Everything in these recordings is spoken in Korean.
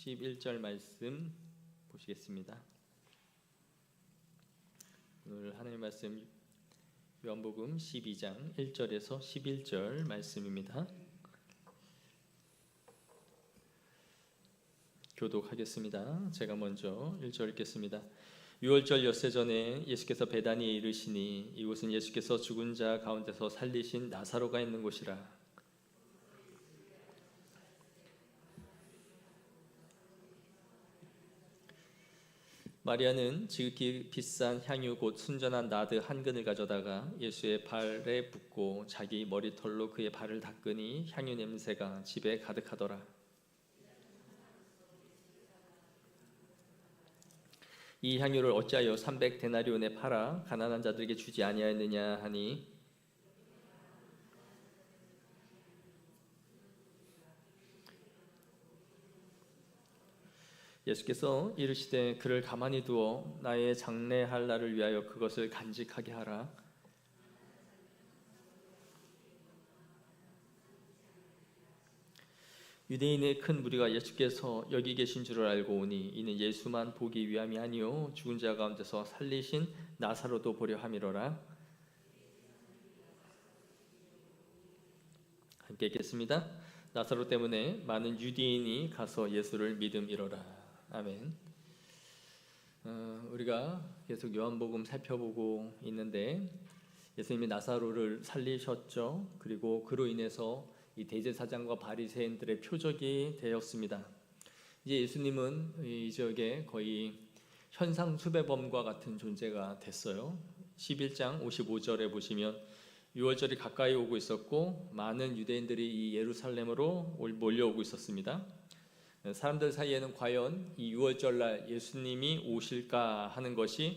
11절 말씀 보시겠습니다. 오늘 하나님 말씀 요한복음 12장 1절에서 11절 말씀입니다. 교독하겠습니다. 제가 먼저 1절 읽겠습니다. 유월절 엿새 전에 예수께서 베다니에 이르시니 이곳은 예수께서 죽은 자 가운데서 살리신 나사로가 있는 곳이라. 마리아는 지극히 비싼 향유 곧 순전한 나드 한 근을 가져다가 예수의 발에 붓고 자기 머리털로 그의 발을 닦으니 향유 냄새가 집에 가득하더라. 이 향유를 어찌하여 300데나리온에 팔아 가난한 자들에게 주지 아니하였느냐 하니 예수께서 이르시되 그를 가만히 두어 나의 장례할 날을 위하여 그것을 간직하게 하라. 유대인의 큰 무리가 예수께서 여기 계신 줄을 알고 오니 이는 예수만 보기 위함이 아니요 죽은 자 가운데서 살리신 나사로도 보려 함이로라. 함께 읽겠습니다. 나사로 때문에 많은 유대인이 가서 예수를 믿음이로라. 아멘. 우리가 계속 요한복음 살펴보고 있는데 예수님이 나사로를 살리셨죠. 그리고 그로 인해서 이 대제사장과 바리새인들의 표적이 되었습니다. 이제 예수님은 이 지역에 거의 현상수배범과 같은 존재가 됐어요. 11장 55절에 보시면 유월절이 가까이 오고 있었고 많은 유대인들이 이 예루살렘으로 몰려오고 있었습니다. 사람들 사이에는 과연 이 유월절날 예수님이 오실까 하는 것이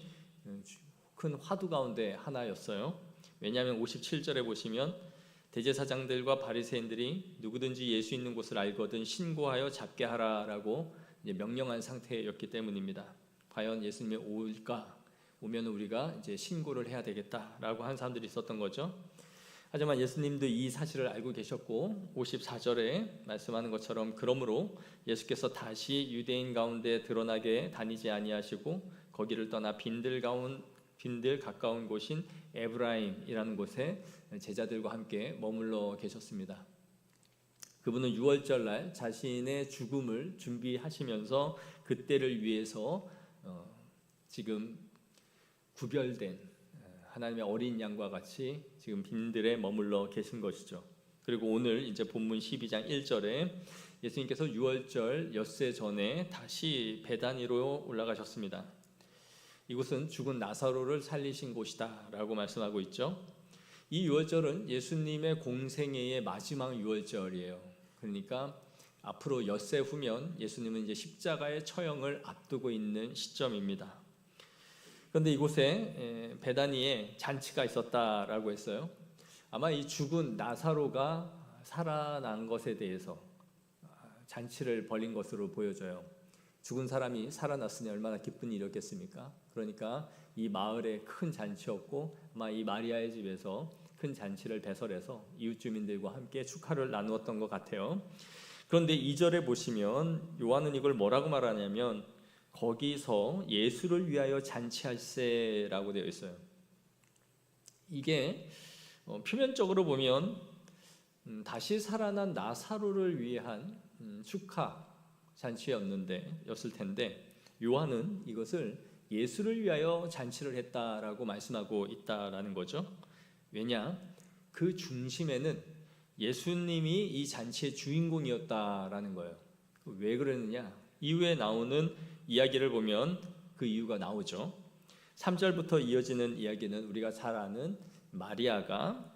큰 화두 가운데 하나였어요. 왜냐하면 57절에 보시면 대제사장들과 바리새인들이 누구든지 예수 있는 곳을 알거든 신고하여 잡게 하라라고 명령한 상태였기 때문입니다. 과연 예수님이 올까? 오면 우리가 이제 신고를 해야 되겠다라고 한 사람들이 있었던 거죠. 하지만 예수님도 이 사실을 알고 계셨고 54절에 말씀하는 것처럼 그러므로 예수께서 다시 유대인 가운데 드러나게 다니지 아니하시고 거기를 떠나 빈들 가까운 곳인 에브라임이라는 곳에 제자들과 함께 머물러 계셨습니다. 그분은 유월절날 자신의 죽음을 준비하시면서 그때를 위해서 지금 구별된 하나님의 어린 양과 같이 지금 빈들에 머물러 계신 것이죠. 그리고 오늘 이제 본문 12장 1절에 예수님께서 유월절 엿새 전에 다시 베다니로 올라가셨습니다. 이곳은 죽은 나사로를 살리신 곳이다 라고 말씀하고 있죠. 이 유월절은 예수님의 공생애의 마지막 유월절이에요. 그러니까 앞으로 엿새 후면 예수님은 이제 십자가의 처형을 앞두고 있는 시점입니다. 그런데 이곳에 베다니에 잔치가 있었다라고 했어요. 아마 이 죽은 나사로가 살아난 것에 대해서 잔치를 벌인 것으로 보여져요. 죽은 사람이 살아났으니 얼마나 기쁜 일이었겠습니까? 그러니까 이 마을에 큰 잔치였고 아마 이 마리아의 집에서 큰 잔치를 배설해서 이웃 주민들과 함께 축하를 나누었던 것 같아요. 그런데 2절에 보시면 요한은 이걸 뭐라고 말하냐면 거기서 예수를 위하여 잔치할세라고 되어 있어요. 이게 표면적으로 보면 다시 살아난 나사로를 위한 축하 잔치였을 텐데 요한은 이것을 예수를 위하여 잔치를 했다라고 말씀하고 있다라는 거죠. 왜냐? 그 중심에는 예수님이 이 잔치의 주인공이었다라는 거예요. 왜 그러느냐? 이후에 나오는 이야기를 보면 그 이유가 나오죠. 3절부터 이어지는 이야기는 우리가 잘 아는 마리아가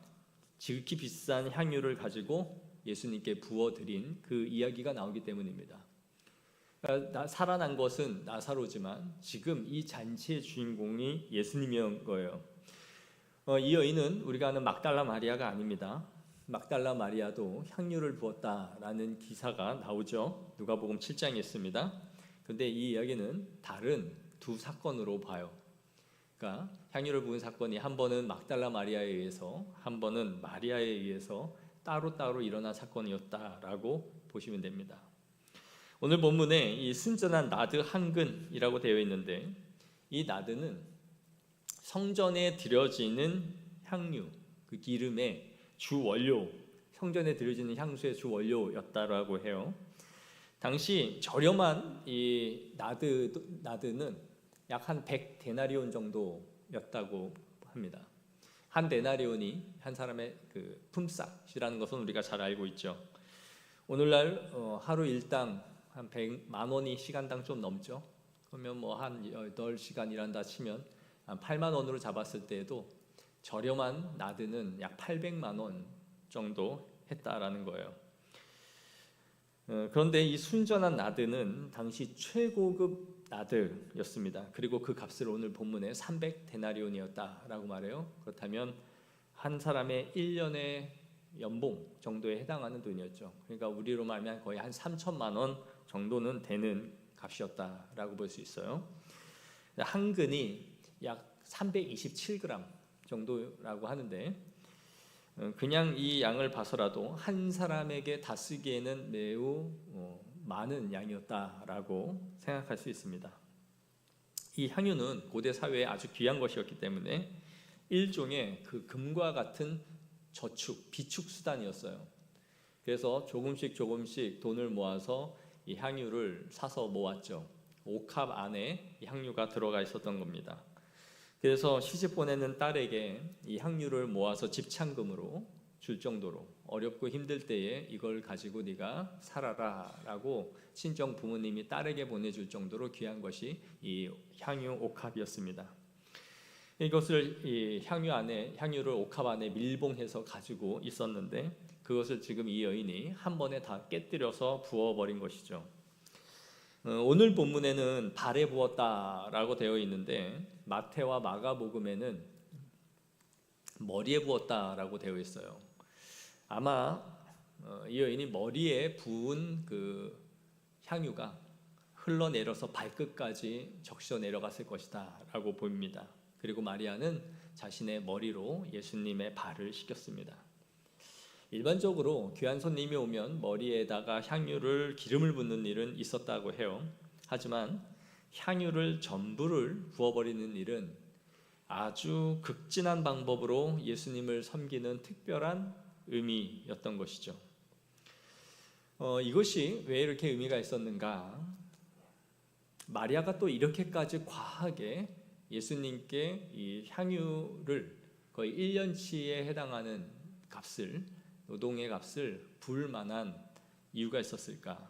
지극히 비싼 향유를 가지고 예수님께 부어드린 그 이야기가 나오기 때문입니다. 그러니까 살아난 것은 나사로지만 지금 이 잔치의 주인공이 예수님인 거예요. 이 여인은 우리가 아는 막달라 마리아가 아닙니다. 막달라 마리아도 향유를 부었다라는 기사가 나오죠. 누가복음 7장에 있습니다. 그런데 이 이야기는 다른 두 사건으로 봐요. 그러니까 향유를 부은 사건이 한 번은 막달라 마리아에 의해서 한 번은 마리아에 의해서 따로따로 일어난 사건이었다라고 보시면 됩니다. 오늘 본문에 이 순전한 나드 한근이라고 되어 있는데, 이 나드는 성전에 드려지는 향유, 그 기름의 주 원료, 성전에 드려지는 향수의 주 원료였다라고 해요. 당시 저렴한 이 나드는 약 한 100데나리온 정도였다고 합니다. 한 데나리온이 한 사람의 그 품삯이라는 것은 우리가 잘 알고 있죠. 오늘날 하루 일당 한 100만 원이 시간당 좀 넘죠. 그러면 뭐 한 8시간 일한다 치면 한 8만 원으로 잡았을 때에도 저렴한 나드는 약 800만 원 정도 했다라는 거예요. 그런데 이 순전한 나드는 당시 최고급 나드였습니다. 그리고 그 값을 오늘 본문에 300데나리온이었다라고 말해요. 그렇다면 한 사람의 1년의 연봉 정도에 해당하는 돈이었죠. 그러니까 우리로 말하면 거의 한 3천만 원 정도는 되는 값이었다라고 볼 수 있어요. 한 근이 약 327g 정도라고 하는데, 그냥 이 양을 봐서라도 한 사람에게 다 쓰기에는 매우 많은 양이었다라고 생각할 수 있습니다. 이 향유는 고대 사회에 아주 귀한 것이었기 때문에 일종의 그 금과 같은 저축, 비축 수단이었어요. 그래서 조금씩 돈을 모아서 이 향유를 사서 모았죠. 옥합 안에 이 향유가 들어가 있었던 겁니다. 그래서 시집 보내는 딸에게 이 향유를 모아서 집창금으로 줄 정도로, 어렵고 힘들 때에 이걸 가지고 네가 살아라 라고 친정 부모님이 딸에게 보내줄 정도로 귀한 것이 이 향유 옥합이었습니다. 이것을 이 향유를 옥합 안에 밀봉해서 가지고 있었는데, 그것을 지금 이 여인이 한 번에 다 깨뜨려서 부어버린 것이죠. 오늘 본문에는 발에 부었다라고 되어 있는데, 마태와 마가복음에는 머리에 부었다라고 되어 있어요. 아마 이 여인이 머리에 부은 그 향유가 흘러내려서 발끝까지 적셔 내려갔을 것이다라고 보입니다. 그리고 마리아는 자신의 머리로 예수님의 발을 씻겼습니다. 일반적으로 귀한 손님이 오면 머리에다가 향유를 기름을 붓는 일은 있었다고 해요. 하지만 향유를 전부를 부어버리는 일은 아주 극진한 방법으로 예수님을 섬기는 특별한 의미였던 것이죠. 이것이 왜 이렇게 의미가 있었는가? 마리아가 또 이렇게까지 과하게 예수님께 이 향유를 거의 1년치에 해당하는 값을, 노동의 값을 부을 만한 이유가 있었을까?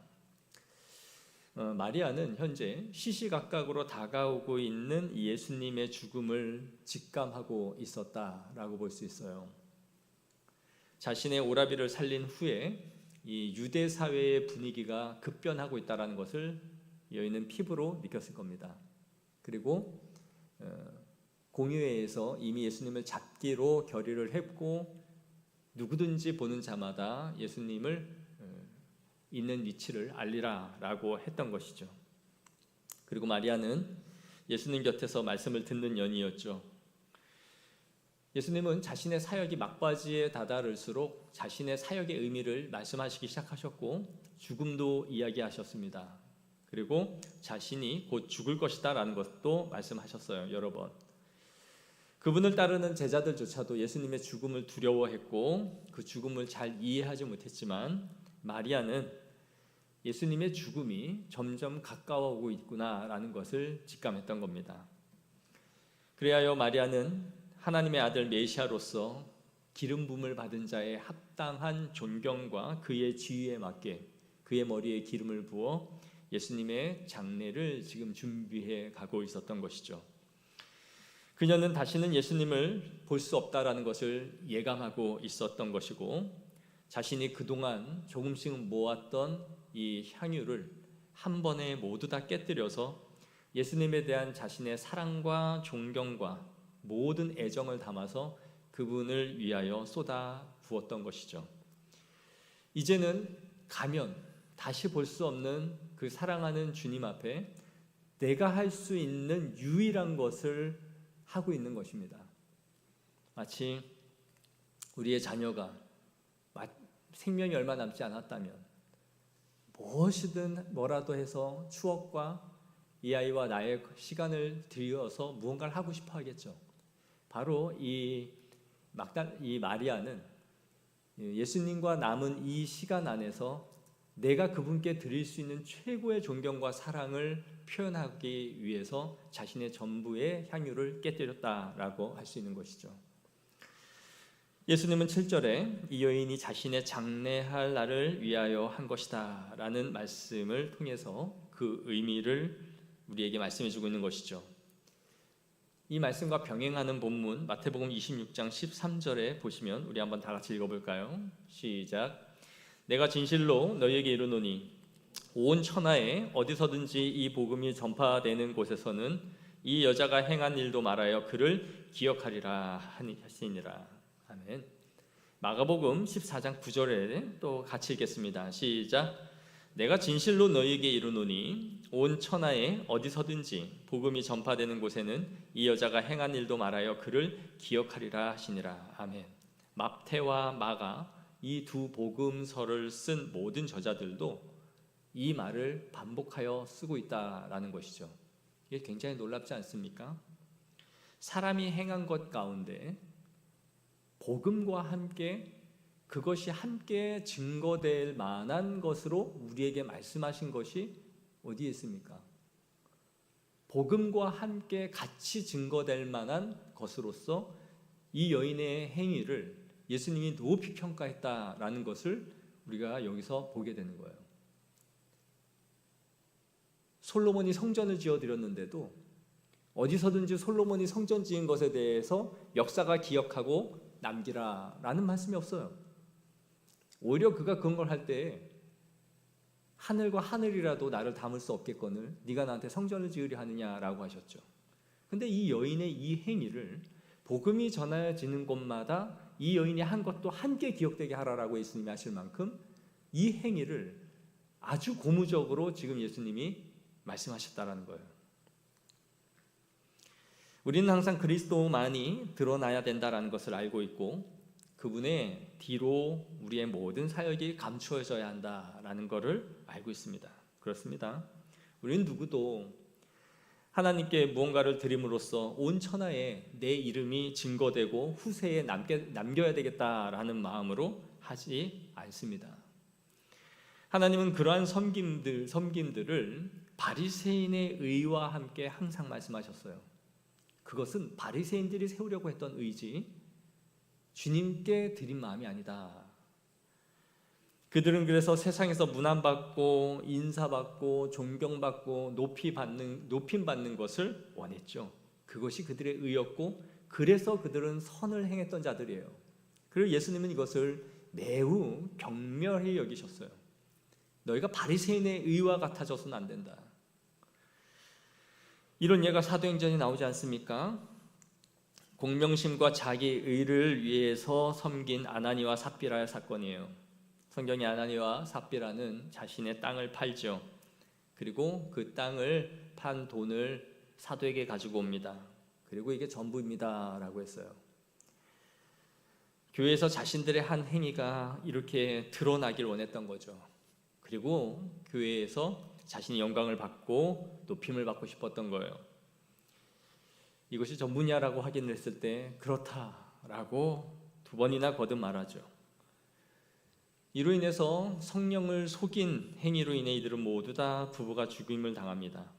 마리아는 현재 시시각각으로 다가오고 있는 예수님의 죽음을 직감하고 있었다라고 볼 수 있어요. 자신의 오라비를 살린 후에 이 유대 사회의 분위기가 급변하고 있다는 것을 여인은 피부로 느꼈을 겁니다. 그리고 공회에서 이미 예수님을 잡기로 결의를 했고, 누구든지 보는 자마다 예수님을 있는 위치를 알리라라고 했던 것이죠. 그리고 마리아는 예수님 곁에서 말씀을 듣는 연이었죠. 예수님은 자신의 사역이 막바지에 다다를수록 자신의 사역의 의미를 말씀하시기 시작하셨고, 죽음도 이야기하셨습니다. 그리고 자신이 곧 죽을 것이다 라는 것도 말씀하셨어요. 여러 번. 그분을 따르는 제자들조차도 예수님의 죽음을 두려워했고 그 죽음을 잘 이해하지 못했지만, 마리아는 예수님의 죽음이 점점 가까워오고 있구나라는 것을 직감했던 겁니다. 그리하여 마리아는 하나님의 아들 메시아로서 기름 부음을 받은 자의 합당한 존경과 그의 지위에 맞게 그의 머리에 기름을 부어 예수님의 장례를 지금 준비해 가고 있었던 것이죠. 그녀는 다시는 예수님을 볼 수 없다라는 것을 예감하고 있었던 것이고, 자신이 그동안 조금씩 모았던 이 향유를 한 번에 모두 다 깨뜨려서 예수님에 대한 자신의 사랑과 존경과 모든 애정을 담아서 그분을 위하여 쏟아 부었던 것이죠. 이제는 가면 다시 볼 수 없는 그 사랑하는 주님 앞에 내가 할 수 있는 유일한 것을 하고 있는 것입니다. 마치 우리의 자녀가 생명이 얼마 남지 않았다면 무엇이든 뭐라도 해서 추억과 이 아이와 나의 시간을 들여서 무언가를 하고 싶어 하겠죠. 바로 이 마리아는 예수님과 남은 이 시간 안에서 내가 그분께 드릴 수 있는 최고의 존경과 사랑을 표현하기 위해서 자신의 전부의 향유를 깨뜨렸다라고 할 수 있는 것이죠. 예수님은 7절에 이 여인이 자신의 장례할 날을 위하여 한 것이다 라는 말씀을 통해서 그 의미를 우리에게 말씀해 주고 있는 것이죠. 이 말씀과 병행하는 본문 마태복음 26장 13절에 보시면 우리 한번 다 같이 읽어볼까요? 시작. 내가 진실로 너희에게 이르노니 온 천하에 어디서든지 이 복음이 전파되는 곳에서는 이 여자가 행한 일도 말하여 그를 기억하리라 하시니라. 아멘. 마가복음 14장 9절에 또 같이 읽겠습니다. 시작. 내가 진실로 너희에게 이르노니 온 천하에 어디서든지 복음이 전파되는 곳에는 이 여자가 행한 일도 말하여 그를 기억하리라 하시니라. 아멘. 마태와 마가 이 두 복음서를 쓴 모든 저자들도 이 말을 반복하여 쓰고 있다라는 것이죠. 이게 굉장히 놀랍지 않습니까? 사람이 행한 것 가운데 복음과 함께 그것이 함께 증거될 만한 것으로 우리에게 말씀하신 것이 어디에 있습니까? 복음과 함께 같이 증거될 만한 것으로서 이 여인의 행위를 예수님이 높이 평가했다라는 것을 우리가 여기서 보게 되는 거예요. 솔로몬이 성전을 지어드렸는데도 어디서든지 솔로몬이 성전 지은 것에 대해서 역사가 기억하고 남기라라는 말씀이 없어요. 오히려 그가 그런 걸 할 때 하늘과 하늘이라도 나를 담을 수 없겠거늘 네가 나한테 성전을 지으려 하느냐라고 하셨죠. 근데 이 여인의 이 행위를 복음이 전해지는 곳마다 이 여인이 한 것도 함께 기억되게 하라라고 예수님이 하실 만큼 이 행위를 아주 고무적으로 지금 예수님이 말씀하셨다라는 거예요. 우리는 항상 그리스도만이 드러나야 된다라는 것을 알고 있고 그분의 뒤로 우리의 모든 사역이 감추어져야 한다라는 것을 알고 있습니다. 그렇습니다. 우리는 누구도 하나님께 무언가를 드림으로써 온 천하에 내 이름이 증거되고 후세에 남겨야 되겠다라는 마음으로 하지 않습니다. 하나님은 그러한 섬김들을 바리새인의 의와 함께 항상 말씀하셨어요. 그것은 바리새인들이 세우려고 했던 의지, 주님께 드린 마음이 아니다. 그들은 그래서 세상에서 문안받고 인사받고 존경받고 높임받는 것을 원했죠. 그것이 그들의 의였고 그래서 그들은 선을 행했던 자들이에요. 그리고 예수님은 이것을 매우 경멸히 여기셨어요. 너희가 바리새인의 의와 같아져서는 안 된다. 이런 예가 사도행전에 나오지 않습니까? 공명심과 자기 의를 위해서 섬긴 아나니와 삽비라의 사건이에요. 성경의 아나니와 삽비라는 자신의 땅을 팔죠. 그리고 그 땅을 판 돈을 사도에게 가지고 옵니다. 그리고 이게 전부입니다 라고 했어요. 교회에서 자신들의 한 행위가 이렇게 드러나길 원했던 거죠. 그리고 교회에서 자신이 영광을 받고 높임을 받고 싶었던 거예요. 이것이 전부냐라고 확인을 했을 때 그렇다라고 2번이나 거듭 말하죠. 이로 인해서 성령을 속인 행위로 인해 이들은 모두 다 부부가 죽임을 당합니다.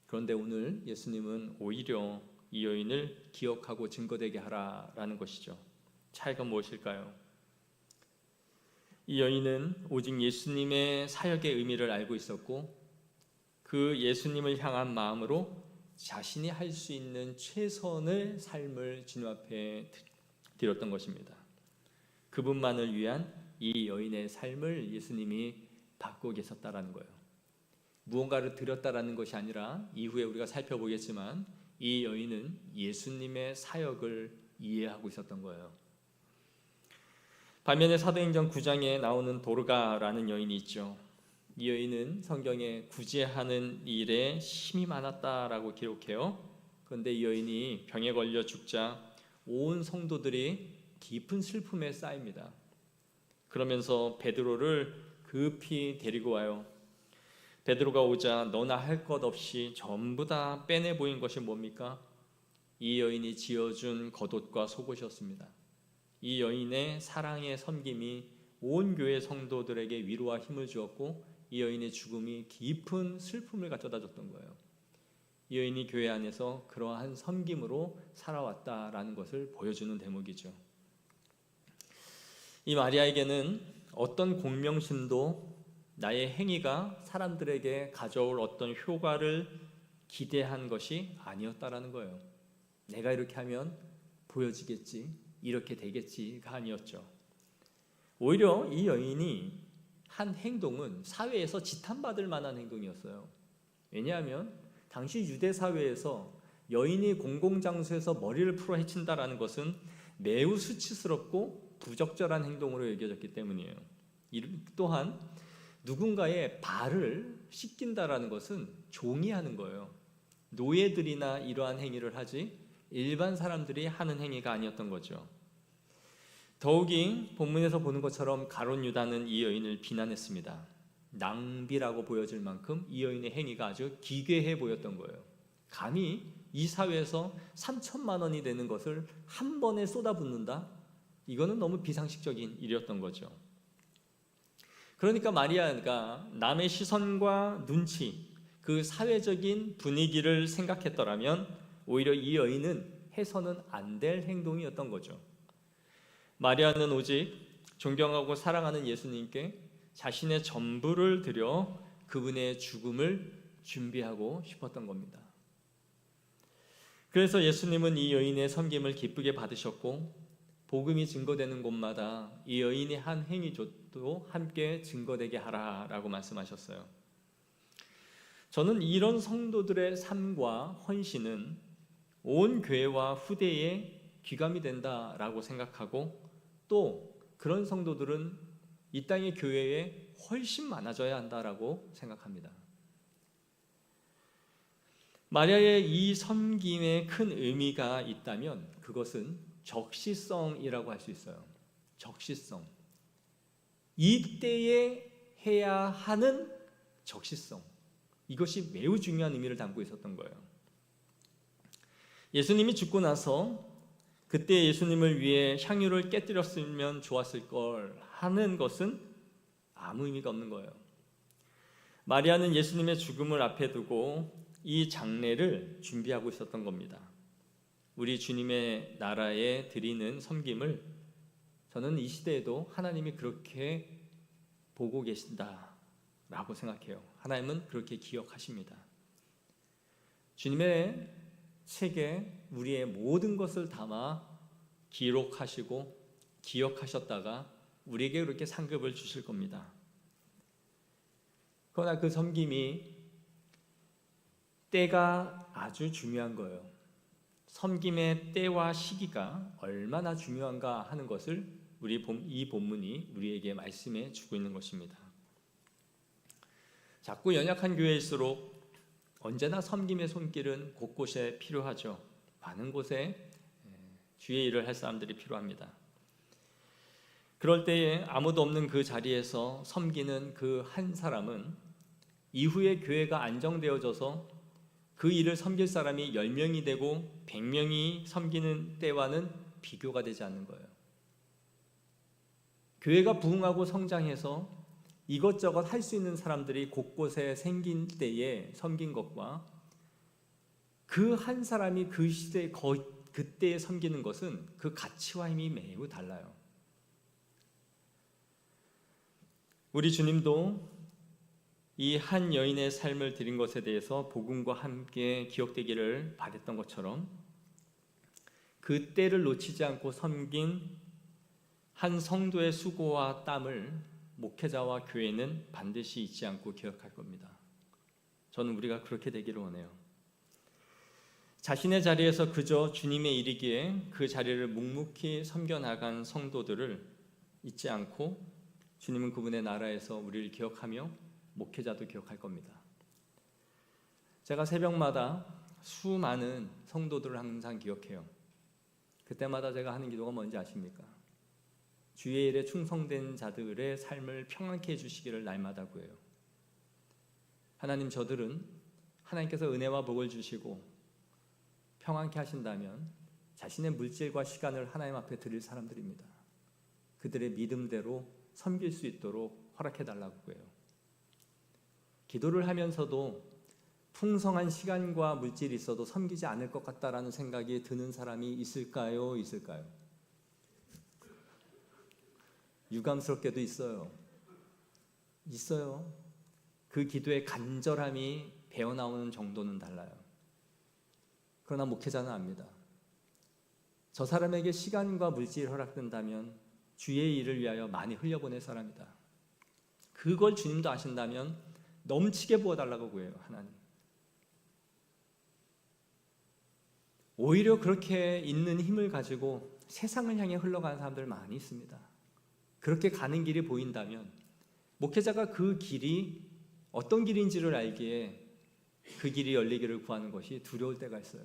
그런데 오늘 예수님은 오히려 이 여인을 기억하고 증거되게 하라라는 것이죠. 차이가 무엇일까요? 이 여인은 오직 예수님의 사역의 의미를 알고 있었고 그 예수님을 향한 마음으로 자신이 할 수 있는 최선의 삶을 주님 앞에 드렸던 것입니다. 그분만을 위한 이 여인의 삶을 예수님이 받고 계셨다라는 거예요. 무언가를 드렸다라는 것이 아니라 이후에 우리가 살펴보겠지만 이 여인은 예수님의 사역을 이해하고 있었던 거예요. 반면에 사도행전 9장에 나오는 도르가라는 여인이 있죠. 이 여인은 성경에 구제하는 일에 힘이 많았다라고 기록해요. 그런데 이 여인이 병에 걸려 죽자 온 성도들이 깊은 슬픔에 쌓입니다. 그러면서 베드로를 급히 데리고 와요. 베드로가 오자 너나 할 것 없이 전부 다 빼내 보인 것이 뭡니까? 이 여인이 지어준 겉옷과 속옷이었습니다. 이 여인의 사랑의 섬김이 온 교회 성도들에게 위로와 힘을 주었고 이 여인의 죽음이 깊은 슬픔을 가져다 줬던 거예요. 이 여인이 교회 안에서 그러한 섬김으로 살아왔다라는 것을 보여주는 대목이죠. 이 마리아에게는 어떤 공명심도 나의 행위가 사람들에게 가져올 어떤 효과를 기대한 것이 아니었다라는 거예요. 내가 이렇게 하면 보여지겠지, 이렇게 되겠지가 아니었죠. 오히려 이 여인이 한 행동은 사회에서 지탄받을 만한 행동이었어요. 왜냐하면 당시 유대 사회에서 여인이 공공장소에서 머리를 풀어 헤친다라는 것은 매우 수치스럽고 부적절한 행동으로 여겨졌기 때문이에요. 또한 누군가의 발을 씻긴다라는 것은 종이 하는 거예요. 노예들이나 이러한 행위를 하지 일반 사람들이 하는 행위가 아니었던 거죠. 더욱이 본문에서 보는 것처럼 가룟 유다는 이 여인을 비난했습니다. 낭비라고 보여질 만큼 이 여인의 행위가 아주 기괴해 보였던 거예요. 감히 이 사회에서 3천만 원이 되는 것을 한 번에 쏟아붓는다? 이거는 너무 비상식적인 일이었던 거죠. 그러니까 마리아가 남의 시선과 눈치, 그 사회적인 분위기를 생각했더라면 오히려 이 여인은 해서는 안 될 행동이었던 거죠. 마리아는 오직 존경하고 사랑하는 예수님께 자신의 전부를 드려 그분의 죽음을 준비하고 싶었던 겁니다. 그래서 예수님은 이 여인의 섬김을 기쁘게 받으셨고 복음이 증거되는 곳마다 이 여인의 한 행위조도 함께 증거되게 하라라고 말씀하셨어요. 저는 이런 성도들의 삶과 헌신은 온 교회와 후대에 귀감이 된다라고 생각하고 또 그런 성도들은 이 땅의 교회에 훨씬 많아져야 한다라고 생각합니다. 마리아의 이 섬김에 큰 의미가 있다면 그것은 적시성이라고 할 수 있어요. 적시성. 이때에 해야 하는 적시성. 이것이 매우 중요한 의미를 담고 있었던 거예요. 예수님이 죽고 나서 그때 예수님을 위해 향유를 깨뜨렸으면 좋았을 걸 하는 것은 아무 의미가 없는 거예요. 마리아는 예수님의 죽음을 앞에 두고 이 장례를 준비하고 있었던 겁니다. 우리 주님의 나라에 드리는 섬김을 저는 이 시대에도 하나님이 그렇게 보고 계신다라고 생각해요. 하나님은 그렇게 기억하십니다. 주님의 책에 우리의 모든 것을 담아 기록하시고 기억하셨다가 우리에게 그렇게 상급을 주실 겁니다. 그러나 그 섬김이 때가 아주 중요한 거예요. 섬김의 때와 시기가 얼마나 중요한가 하는 것을 이 본문이 우리에게 말씀해 주고 있는 것입니다. 작고 연약한 교회일수록 언제나 섬김의 손길은 곳곳에 필요하죠. 많은 곳에 주의 일을 할 사람들이 필요합니다. 그럴 때에 아무도 없는 그 자리에서 섬기는 그 한 사람은 이후에 교회가 안정되어져서 그 일을 섬길 사람이 10명이 되고 100명이 섬기는 때와는 비교가 되지 않는 거예요. 교회가 부흥하고 성장해서 이것저것 할 수 있는 사람들이 곳곳에 생긴 때에 섬긴 것과 그 한 사람이 그 시대에 그때에 섬기는 것은 그 가치와 힘이 매우 달라요. 우리 주님도 이 한 여인의 삶을 드린 것에 대해서 복음과 함께 기억되기를 바랬던 것처럼 그 때를 놓치지 않고 섬긴 한 성도의 수고와 땀을 목회자와 교회는 반드시 잊지 않고 기억할 겁니다. 저는 우리가 그렇게 되기를 원해요. 자신의 자리에서 그저 주님의 일이기에 그 자리를 묵묵히 섬겨나간 성도들을 잊지 않고 주님은 그분의 나라에서 우리를 기억하며 목회자도 기억할 겁니다. 제가 새벽마다 수많은 성도들을 항상 기억해요. 그때마다 제가 하는 기도가 뭔지 아십니까? 주의 일에 충성된 자들의 삶을 평안케 해주시기를 날마다 구해요. 하나님, 저들은 하나님께서 은혜와 복을 주시고 평안케 하신다면 자신의 물질과 시간을 하나님 앞에 드릴 사람들입니다. 그들의 믿음대로 섬길 수 있도록 허락해달라고 해요. 기도를 하면서도 풍성한 시간과 물질이 있어도 섬기지 않을 것 같다라는 생각이 드는 사람이 있을까요? 있을까요? 유감스럽게도 있어요. 있어요. 그 기도의 간절함이 배어나오는 정도는 달라요. 그러나 목회자는 압니다. 저 사람에게 시간과 물질이 허락된다면 주의 일을 위하여 많이 흘려보낼 사람이다. 그걸 주님도 아신다면 넘치게 부어달라고 구해요. 하나님. 오히려 그렇게 있는 힘을 가지고 세상을 향해 흘러가는 사람들 많이 있습니다. 그렇게 가는 길이 보인다면 목회자가 그 길이 어떤 길인지를 알기에 그 길이 열리기를 구하는 것이 두려울 때가 있어요.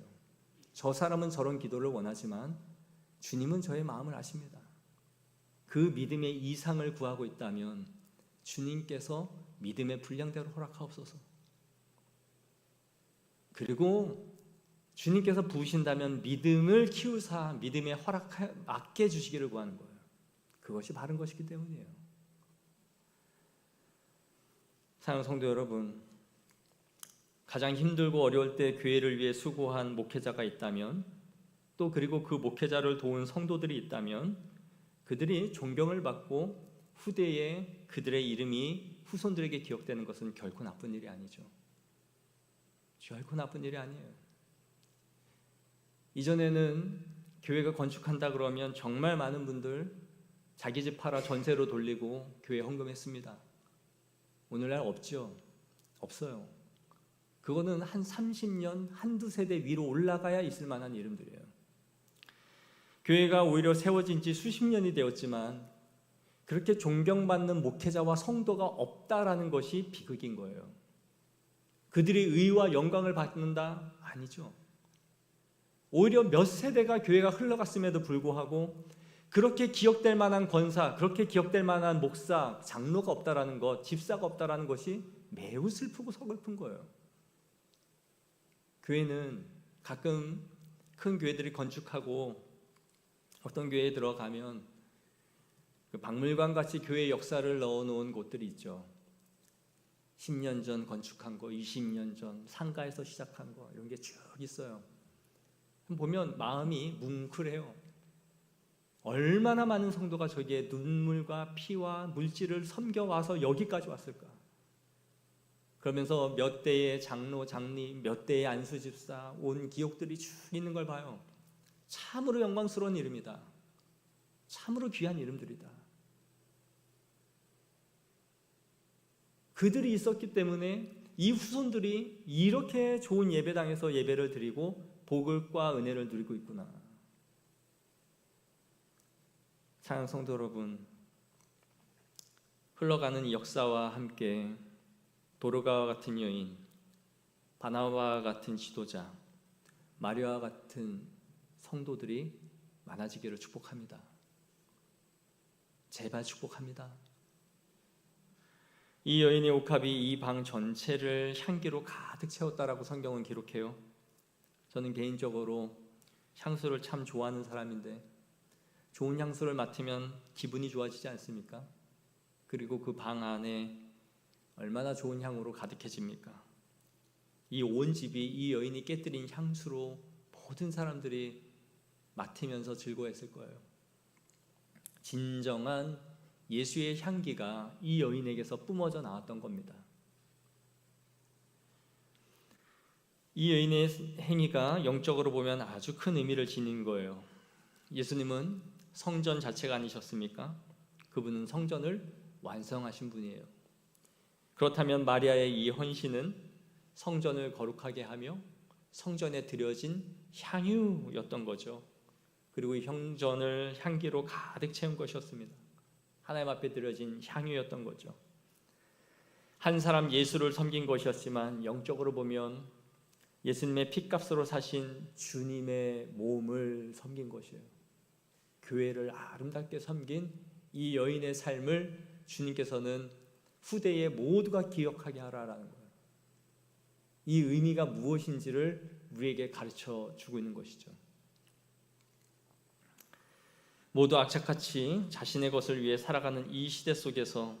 저 사람은 저런 기도를 원하지만 주님은 저의 마음을 아십니다. 그 믿음의 이상을 구하고 있다면 주님께서 믿음의 분량대로 허락하옵소서. 그리고 주님께서 부으신다면 믿음을 키우사 믿음에 맡겨 주시기를 구하는 거예요. 그것이 바른 것이기 때문이에요. 사랑하는 성도 여러분, 가장 힘들고 어려울 때 교회를 위해 수고한 목회자가 있다면, 또 그리고 그 목회자를 도운 성도들이 있다면 그들이 존경을 받고 후대에 그들의 이름이 후손들에게 기억되는 것은 결코 나쁜 일이 아니죠. 결코 나쁜 일이 아니에요. 이전에는 교회가 건축한다 그러면 정말 많은 분들 자기 집 팔아 전세로 돌리고 교회 헌금했습니다. 오늘날 없죠. 없어요. 그거는 한 30년, 한두 세대 위로 올라가야 있을 만한 이름들이에요. 교회가 오히려 세워진 지 수십 년이 되었지만 그렇게 존경받는 목회자와 성도가 없다라는 것이 비극인 거예요. 그들이 의와 영광을 받는다? 아니죠. 오히려 몇 세대가 교회가 흘러갔음에도 불구하고 그렇게 기억될 만한 권사, 그렇게 기억될 만한 목사, 장로가 없다라는 것, 집사가 없다라는 것이 매우 슬프고 서글픈 거예요. 교회는 가끔 큰 교회들이 건축하고 어떤 교회에 들어가면 그 박물관 같이 교회 역사를 넣어놓은 곳들이 있죠. 10년 전 건축한 거, 20년 전 상가에서 시작한 거, 이런 게 쭉 있어요. 보면 마음이 뭉클해요. 얼마나 많은 성도가 저기에 눈물과 피와 물질을 섬겨와서 여기까지 왔을까? 그러면서 몇 대의 장로, 장님, 몇 대의 안수집사, 온 기록들이 쭉 있는 걸 봐요. 참으로 영광스러운 이름이다. 참으로 귀한 이름들이다. 그들이 있었기 때문에 이 후손들이 이렇게 좋은 예배당에서 예배를 드리고 복을과 은혜를 누리고 있구나. 사랑하는 성도 여러분, 흘러가는 이 역사와 함께 도르가와 같은 여인, 바나바와 같은 지도자, 마리아와 같은 성도들이 많아지기를 축복합니다. 제발 축복합니다. 이 여인의 옥합이 이 방 전체를 향기로 가득 채웠다라고 성경은 기록해요. 저는 개인적으로 향수를 참 좋아하는 사람인데 좋은 향수를 맡으면 기분이 좋아지지 않습니까? 그리고 그 방 안에 얼마나 좋은 향으로 가득해집니까? 이 온 집이 이 여인이 깨뜨린 향수로 모든 사람들이 맡으면서 즐거워했을 거예요. 진정한 예수의 향기가 이 여인에게서 뿜어져 나왔던 겁니다. 이 여인의 행위가 영적으로 보면 아주 큰 의미를 지닌 거예요. 예수님은 성전 자체가 아니셨습니까? 그분은 성전을 완성하신 분이에요. 그렇다면 마리아의 이 헌신은 성전을 거룩하게 하며 성전에 드려진 향유였던 거죠. 그리고 이 성전을 향기로 가득 채운 것이었습니다. 하나님 앞에 드려진 향유였던 거죠. 한 사람 예수를 섬긴 것이었지만 영적으로 보면 예수님의 핏값으로 사신 주님의 몸을 섬긴 것이에요. 교회를 아름답게 섬긴 이 여인의 삶을 주님께서는 후대에 모두가 기억하게 하라라는 거예요. 이 의미가 무엇인지를 우리에게 가르쳐 주고 있는 것이죠. 모두 악착같이 자신의 것을 위해 살아가는 이 시대 속에서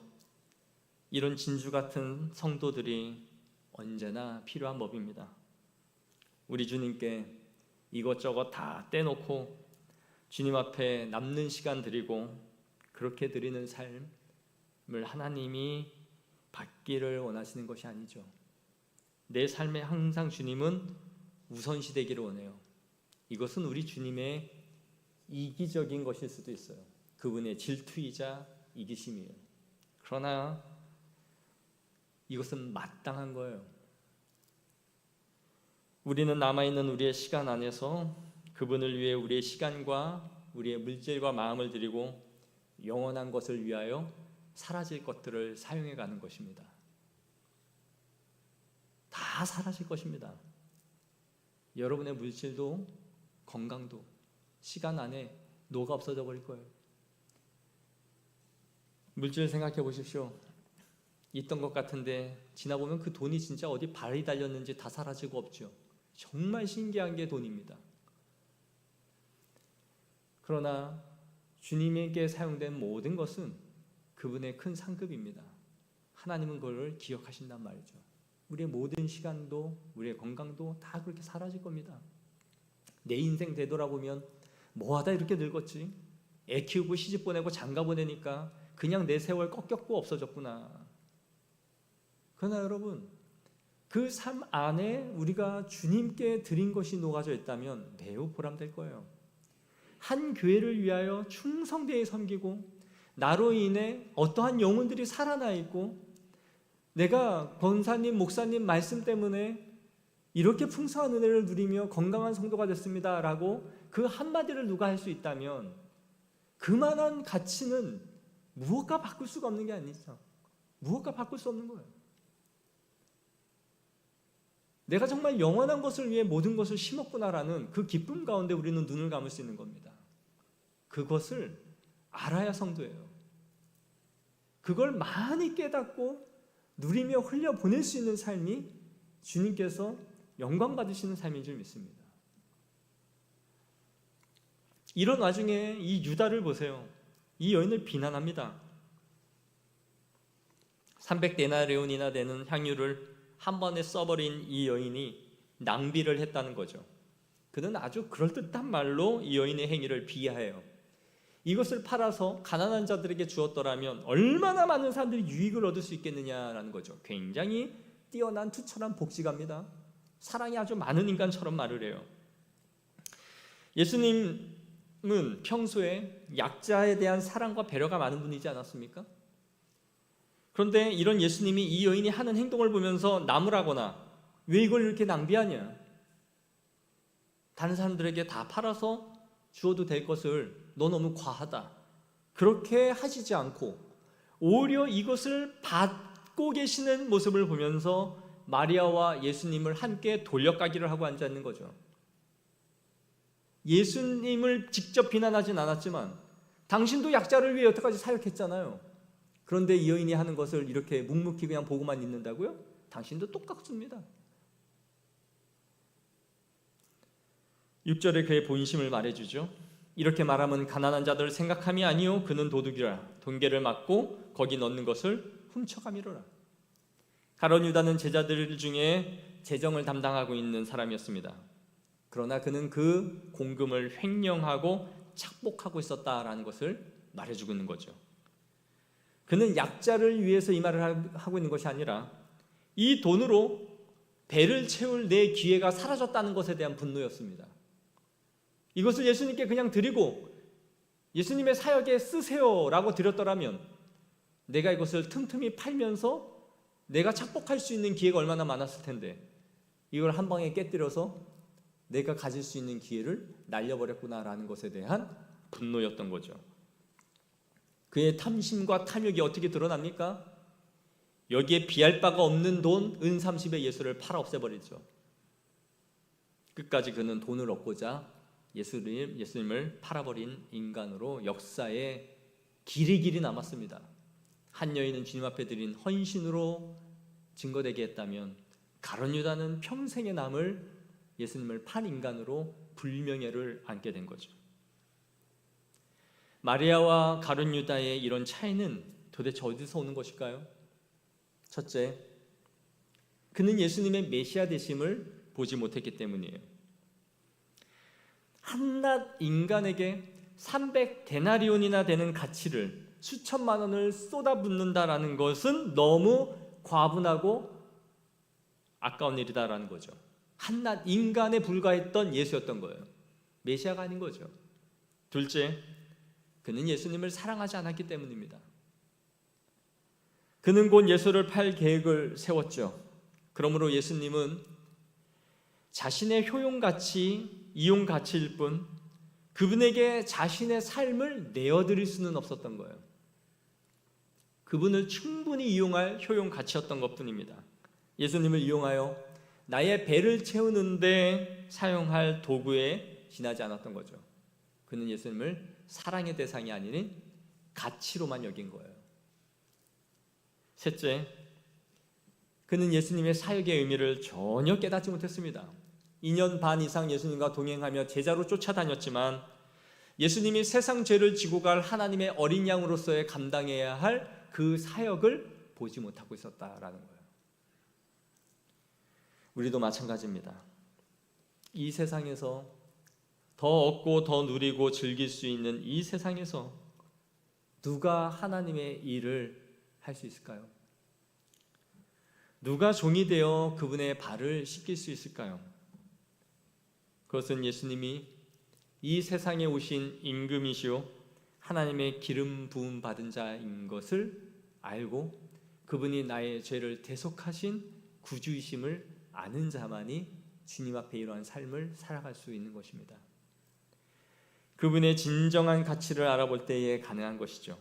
이런 진주 같은 성도들이 언제나 필요한 법입니다. 우리 주님께 이것저것 다 떼놓고 주님 앞에 남는 시간 드리고 그렇게 드리는 삶을 하나님이 받기를 원하시는 것이 아니죠. 내 삶에 항상 주님은 우선시 되기를 원해요. 이것은 우리 주님의 이기적인 것일 수도 있어요. 그분의 질투이자 이기심이에요. 그러나 이것은 마땅한 거예요. 우리는 남아있는 우리의 시간 안에서 그분을 위해 우리의 시간과 우리의 물질과 마음을 드리고 영원한 것을 위하여 사라질 것들을 사용해 가는 것입니다. 다 사라질 것입니다. 여러분의 물질도 건강도 시간 안에 녹아 없어져 버릴 거예요. 물질 생각해 보십시오. 있던 것 같은데 지나보면 그 돈이 진짜 어디 발이 달렸는지 다 사라지고 없죠. 정말 신기한 게 돈입니다. 그러나 주님에게 사용된 모든 것은 그분의 큰 상급입니다. 하나님은 그걸 기억하신단 말이죠. 우리의 모든 시간도 우리의 건강도 다 그렇게 사라질 겁니다. 내 인생 되돌아보면 뭐하다 이렇게 늙었지? 애 키우고 시집 보내고 장가 보내니까 그냥 내 세월 꺾였고 없어졌구나. 그러나 여러분, 그 삶 안에 우리가 주님께 드린 것이 녹아져 있다면 매우 보람될 거예요. 한 교회를 위하여 충성되게 섬기고 나로 인해 어떠한 영혼들이 살아나 있고 내가 권사님, 목사님 말씀 때문에 이렇게 풍성한 은혜를 누리며 건강한 성도가 됐습니다 라고 그 한마디를 누가 할 수 있다면 그만한 가치는 무엇과 바꿀 수가 없는 게 아니죠. 무엇과 바꿀 수 없는 거예요. 내가 정말 영원한 것을 위해 모든 것을 심었구나라는 그 기쁨 가운데 우리는 눈을 감을 수 있는 겁니다. 그것을 알아야 성도예요. 그걸 많이 깨닫고 누리며 흘려보낼 수 있는 삶이 주님께서 영광 받으시는 삶인 줄 믿습니다. 이런 와중에 이 유다를 보세요. 이 여인을 비난합니다. 300데나리온이나 되는 향유를 한 번에 써버린 이 여인이 낭비를 했다는 거죠. 그는 아주 그럴듯한 말로 이 여인의 행위를 비하해요. 이것을 팔아서 가난한 자들에게 주었더라면 얼마나 많은 사람들이 유익을 얻을 수 있겠느냐라는 거죠. 굉장히 뛰어난 투철한 복지가입니다. 사랑이 아주 많은 인간처럼 말을 해요. 예수님은 평소에 약자에 대한 사랑과 배려가 많은 분이지 않았습니까? 그런데 이런 예수님이 이 여인이 하는 행동을 보면서 나무라거나 왜 이걸 이렇게 낭비하냐? 다른 사람들에게 다 팔아서 주어도 될 것을 너 너무 과하다. 그렇게 하시지 않고 오히려 이것을 받고 계시는 모습을 보면서 마리아와 예수님을 함께 돌려가기를 하고 앉아있는 거죠. 예수님을 직접 비난하진 않았지만 당신도 약자를 위해 여태까지 사역했잖아요. 그런데 이 여인이 하는 것을 이렇게 묵묵히 그냥 보고만 있는다고요? 당신도 똑같습니다. 6절에 그의 본심을 말해주죠. 이렇게 말하면 가난한 자들을 생각함이 아니요 그는 도둑이라 돈계를 맞고 거기 넣는 것을 훔쳐가미로라. 가룟 유다는 제자들 중에 재정을 담당하고 있는 사람이었습니다. 그러나 그는 그 공금을 횡령하고 착복하고 있었다라는 것을 말해주고 있는 거죠. 그는 약자를 위해서 이 말을 하고 있는 것이 아니라 이 돈으로 배를 채울 내 기회가 사라졌다는 것에 대한 분노였습니다. 이것을 예수님께 그냥 드리고 예수님의 사역에 쓰세요라고 드렸더라면 내가 이것을 틈틈이 팔면서 내가 착복할 수 있는 기회가 얼마나 많았을 텐데 이걸 한 방에 깨뜨려서 내가 가질 수 있는 기회를 날려버렸구나라는 것에 대한 분노였던 거죠. 그의 탐심과 탐욕이 어떻게 드러납니까? 여기에 비할 바가 없는 돈 은 30의 예수를 팔아 없애버리죠. 끝까지 그는 돈을 얻고자 예수님을 팔아버린 인간으로 역사에 길이 남았습니다. 한 여인은 주님 앞에 드린 헌신으로 증거되게 했다면 가룟 유다는 평생에 남을 예수님을 판 인간으로 불명예를 안게 된 거죠. 마리아와 가룟 유다의 이런 차이는 도대체 어디서 오는 것일까요? 첫째, 그는 예수님의 메시아 되심을 보지 못했기 때문이에요. 한낱 인간에게 300데나리온이나 되는 가치를 수천만 원을 쏟아붓는다라는 것은 너무 과분하고 아까운 일이다라는 거죠. 한낱 인간에 불과했던 예수였던 거예요. 메시아가 아닌 거죠. 둘째, 그는 예수님을 사랑하지 않았기 때문입니다. 그는 곧 예수를 팔 계획을 세웠죠. 그러므로 예수님은 자신의 효용가치, 이용가치일 뿐 그분에게 자신의 삶을 내어드릴 수는 없었던 거예요. 그분을 충분히 이용할 효용가치였던 것뿐입니다. 예수님을 이용하여 나의 배를 채우는데 사용할 도구에 지나지 않았던 거죠. 그는 예수님을 사랑의 대상이 아닌 가치로만 여긴 거예요. 셋째, 그는 예수님의 사역의 의미를 전혀 깨닫지 못했습니다. 2년 반 이상 예수님과 동행하며 제자로 쫓아다녔지만 예수님이 세상 죄를 지고 갈 하나님의 어린 양으로서의 감당해야 할 그 사역을 보지 못하고 있었다라는 거예요. 우리도 마찬가지입니다. 이 세상에서 더 얻고 더 누리고 즐길 수 있는 이 세상에서 누가 하나님의 일을 할 수 있을까요? 누가 종이 되어 그분의 발을 씻길 수 있을까요? 그것은 예수님이 이 세상에 오신 임금이시오 하나님의 기름 부음 받은 자인 것을 알고 그분이 나의 죄를 대속하신 구주이심을 아는 자만이 주님 앞에 이러한 삶을 살아갈 수 있는 것입니다. 그분의 진정한 가치를 알아볼 때에 가능한 것이죠.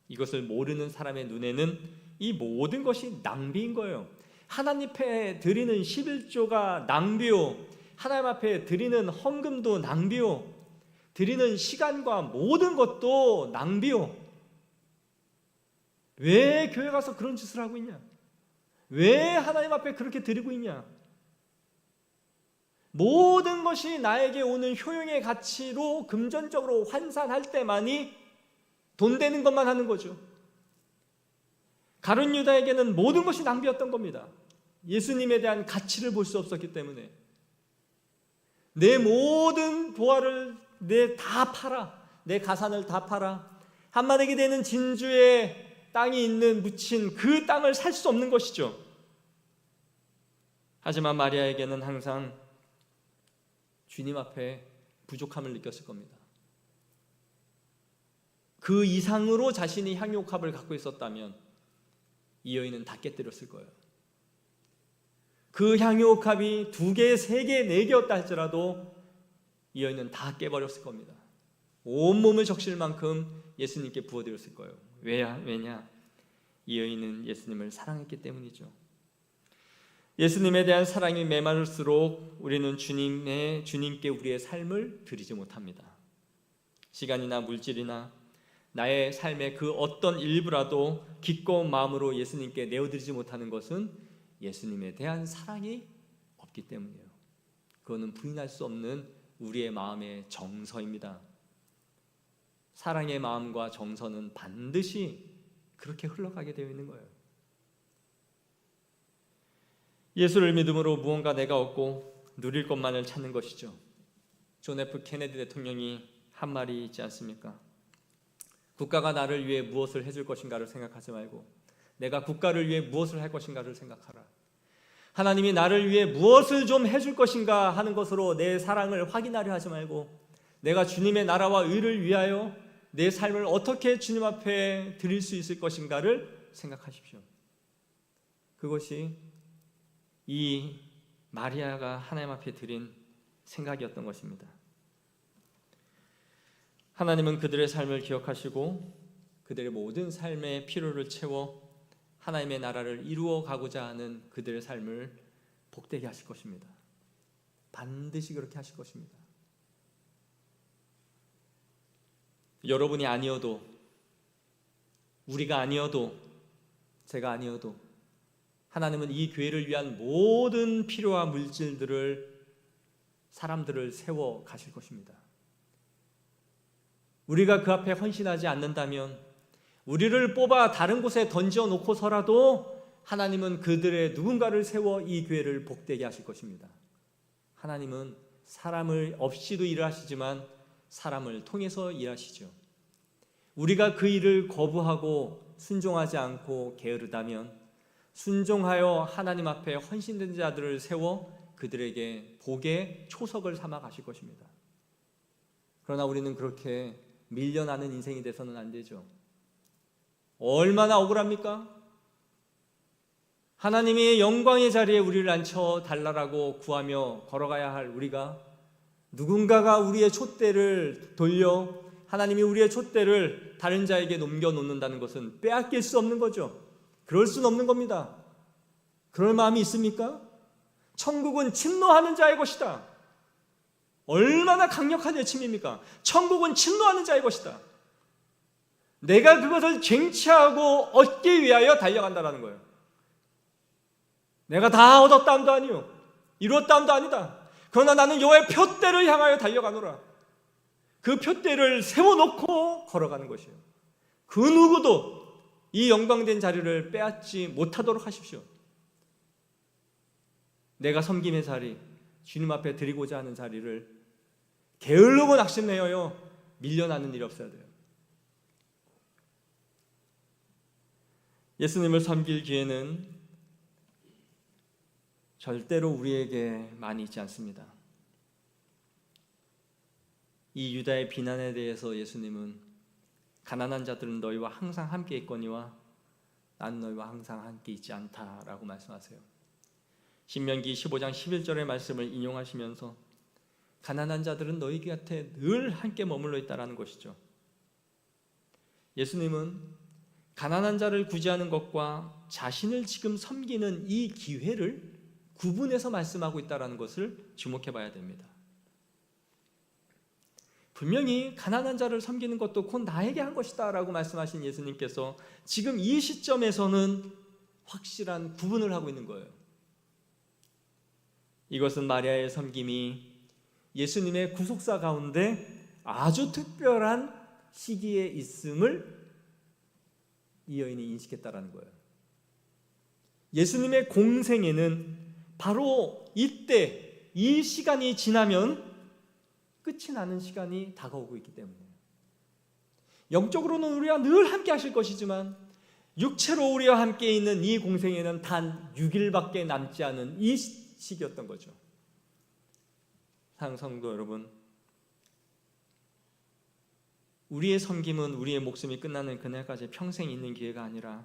이것을 모르는 사람의 눈에는 이 모든 것이 낭비인 거예요. 하나님 앞에 드리는 11조가 낭비요, 하나님 앞에 드리는 헌금도 낭비요, 드리는 시간과 모든 것도 낭비요. 왜 교회 가서 그런 짓을 하고 있냐? 왜 하나님 앞에 그렇게 드리고 있냐? 모든 것이 나에게 오는 효용의 가치로 금전적으로 환산할 때만이 돈 되는 것만 하는 거죠. 가룟 유다에게는 모든 것이 낭비였던 겁니다. 예수님에 대한 가치를 볼 수 없었기 때문에 내 모든 보화를 다 팔아, 내 가산을 다 팔아 한마디게 되는 진주의 땅이 있는 묻힌 그 땅을 살 수 없는 것이죠. 하지만 마리아에게는 항상 주님 앞에 부족함을 느꼈을 겁니다. 그 이상으로 자신이 향유옥합을 갖고 있었다면 이 여인은 다 깨뜨렸을 거예요. 그 향유옥합이 2개, 3개, 4개였다 할지라도 이 여인은 다 깨버렸을 겁니다. 온몸을 적실 만큼 예수님께 부어드렸을 거예요. 왜냐? 이 여인은 예수님을 사랑했기 때문이죠. 예수님에 대한 사랑이 메마를수록 우리는 주님께 우리의 삶을 드리지 못합니다. 시간이나 물질이나 나의 삶의 그 어떤 일부라도 기꺼운 마음으로 예수님께 내어드리지 못하는 것은 예수님에 대한 사랑이 없기 때문이에요. 그거는 부인할 수 없는 우리의 마음의 정서입니다. 사랑의 마음과 정서는 반드시 그렇게 흘러가게 되어 있는 거예요. 예수를 믿음으로 무언가 내가 얻고 누릴 것만을 찾는 것이죠. 존 F 케네디 대통령이 한 말이 있지 않습니까? 국가가 나를 위해 무엇을 해줄 것인가를 생각하지 말고 내가 국가를 위해 무엇을 할 것인가를 생각하라. 하나님이 나를 위해 무엇을 좀 해줄 것인가 하는 것으로 내 사랑을 확인하려 하지 말고 내가 주님의 나라와 의를 위하여 내 삶을 어떻게 주님 앞에 드릴 수 있을 것인가를 생각하십시오. 그것이 이 마리아가 하나님 앞에 드린 생각이었던 것입니다. 하나님은 그들의 삶을 기억하시고 그들의 모든 삶의 필요를 채워 하나님의 나라를 이루어 가고자 하는 그들의 삶을 복되게 하실 것입니다. 반드시 그렇게 하실 것입니다. 여러분이 아니어도 우리가 아니어도, 제가 아니어도 하나님은 이 교회를 위한 모든 필요한 물질들을, 사람들을 세워 가실 것입니다. 우리가 그 앞에 헌신하지 않는다면, 우리를 뽑아 다른 곳에 던져 놓고서라도 하나님은 그들의 누군가를 세워 이 교회를 복되게 하실 것입니다. 하나님은 사람을 없이도 일을 하시지만 사람을 통해서 일하시죠. 우리가 그 일을 거부하고 순종하지 않고 게으르다면 순종하여 하나님 앞에 헌신된 자들을 세워 그들에게 복의 초석을 삼아 가실 것입니다. 그러나 우리는 그렇게 밀려나는 인생이 돼서는 안 되죠. 얼마나 억울합니까? 하나님의 영광의 자리에 우리를 앉혀 달라라고 구하며 걸어가야 할 우리가, 누군가가 우리의 촛대를 돌려 하나님이 우리의 촛대를 다른 자에게 넘겨놓는다는 것은 빼앗길 수 없는 거죠. 그럴 수는 없는 겁니다. 그럴 마음이 있습니까? 천국은 침노하는 자의 것이다. 얼마나 강력한 외침입니까? 천국은 침노하는 자의 것이다. 내가 그것을 쟁취하고 얻기 위하여 달려간다는 거예요. 내가 다 얻었다함도 아니요, 이루었다함도 아니다. 그러나 나는 여호와의 표대를 향하여 달려가노라. 그 표대를 세워놓고 걸어가는 것이에요. 그 누구도 이 영광된 자리를 빼앗지 못하도록 하십시오. 내가 섬김의 자리, 주님 앞에 드리고자 하는 자리를 게으르고 낙심하여 밀려나는 일이 없어야 돼요. 예수님을 섬길 기회는 절대로 우리에게 많이 있지 않습니다. 이 유다의 비난에 대해서 예수님은 가난한 자들은 너희와 항상 함께 있거니와 난 너희와 항상 함께 있지 않다라고 말씀하세요. 신명기 15장 11절의 말씀을 인용하시면서 가난한 자들은 너희 곁에 늘 함께 머물러 있다라는 것이죠. 예수님은 가난한 자를 구제하는 것과 자신을 지금 섬기는 이 기회를 구분해서 말씀하고 있다는 것을 주목해 봐야 됩니다. 분명히 가난한 자를 섬기는 것도 곧 나에게 한 것이다 라고 말씀하신 예수님께서 지금 이 시점에서는 확실한 구분을 하고 있는 거예요. 이것은 마리아의 섬김이 예수님의 구속사 가운데 아주 특별한 시기에 있음을 이 여인이 인식했다라는 거예요. 예수님의 공생애는 바로 이때, 이 시간이 지나면 끝이 나는 시간이 다가오고 있기 때문이에요. 영적으로는 우리와 늘 함께 하실 것이지만 육체로 우리와 함께 있는 이 공생애는 단 6일밖에 남지 않은 이 시기였던 거죠. 사랑하는 성도 여러분, 우리의 섬김은 우리의 목숨이 끝나는 그날까지 평생 있는 기회가 아니라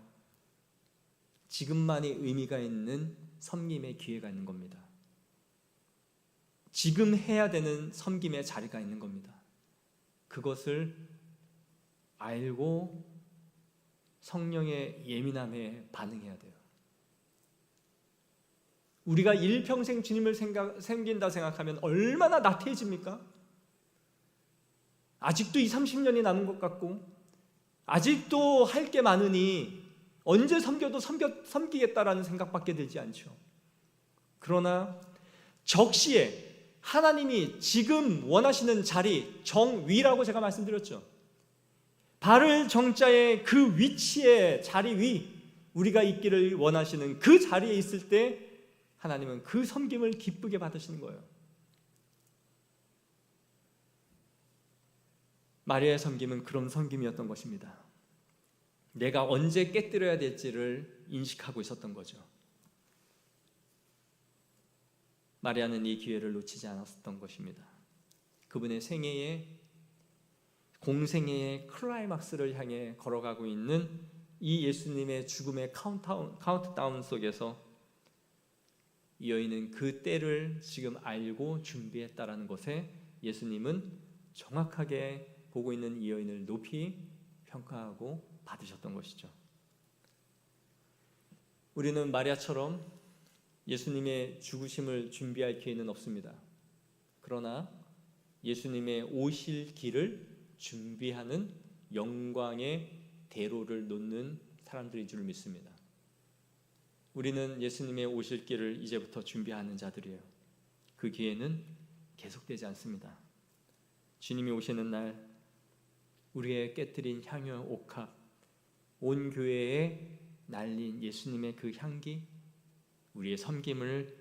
지금만이 의미가 있는 섬김의 기회가 있는 겁니다. 지금 해야 되는 섬김의 자리가 있는 겁니다. 그것을 알고 성령의 예민함에 반응해야 돼요. 우리가 일평생 주님을 섬긴다 생각하면 얼마나 나태해집니까? 아직도 20, 30년이 남은 것 같고 아직도 할 게 많으니 언제 섬겨도 섬기겠다라는 생각밖에 들지 않죠. 그러나 적시에 하나님이 지금 원하시는 자리, 정위라고 제가 말씀드렸죠. 발을 정자의 그 위치에, 자리 위, 우리가 있기를 원하시는 그 자리에 있을 때 하나님은 그 섬김을 기쁘게 받으시는 거예요. 마리아의 섬김은 그런 섬김이었던 것입니다. 내가 언제 깨뜨려야 될지를 인식하고 있었던 거죠. 마리아는 이 기회를 놓치지 않았던 것입니다. 그분의 생애의 공생애의 클라이막스를 향해 걸어가고 있는 이 예수님의 죽음의 카운트다운 속에서 이 여인은 그 때를 지금 알고 준비했다라는 것에 예수님은 정확하게 보고 있는 이 여인을 높이 평가하고 받으셨던 것이죠. 우리는 마리아처럼 예수님의 죽으심을 준비할 기회는 없습니다. 그러나 예수님의 오실 길을 준비하는 영광의 대로를 놓는 사람들인 줄 믿습니다. 우리는 예수님의 오실 길을 이제부터 준비하는 자들이에요. 그 기회는 계속되지 않습니다. 주님이 오시는 날 우리의 깨뜨린 향유 옥합, 온 교회에 날린 예수님의 그 향기, 우리의 섬김을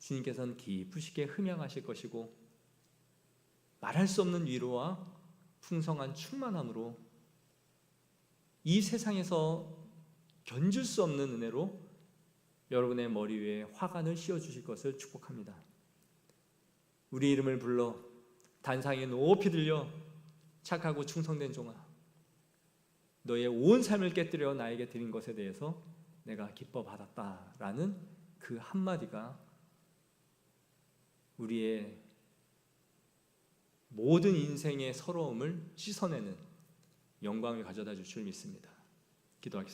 주님께서는 기쁘시게 흠양하실 것이고 말할 수 없는 위로와 풍성한 충만함으로 이 세상에서 견줄 수 없는 은혜로 여러분의 머리 위에 화관을 씌워주실 것을 축복합니다. 우리 이름을 불러 단상에 높이 들려 착하고 충성된 종아, 너의 온 삶을 깨뜨려 나에게 드린 것에 대해서 내가 기뻐 받았다라는 그 한마디가 우리의 모든 인생의 서러움을 씻어내는 영광을 가져다 줄 줄 믿습니다. 기도하겠습니다.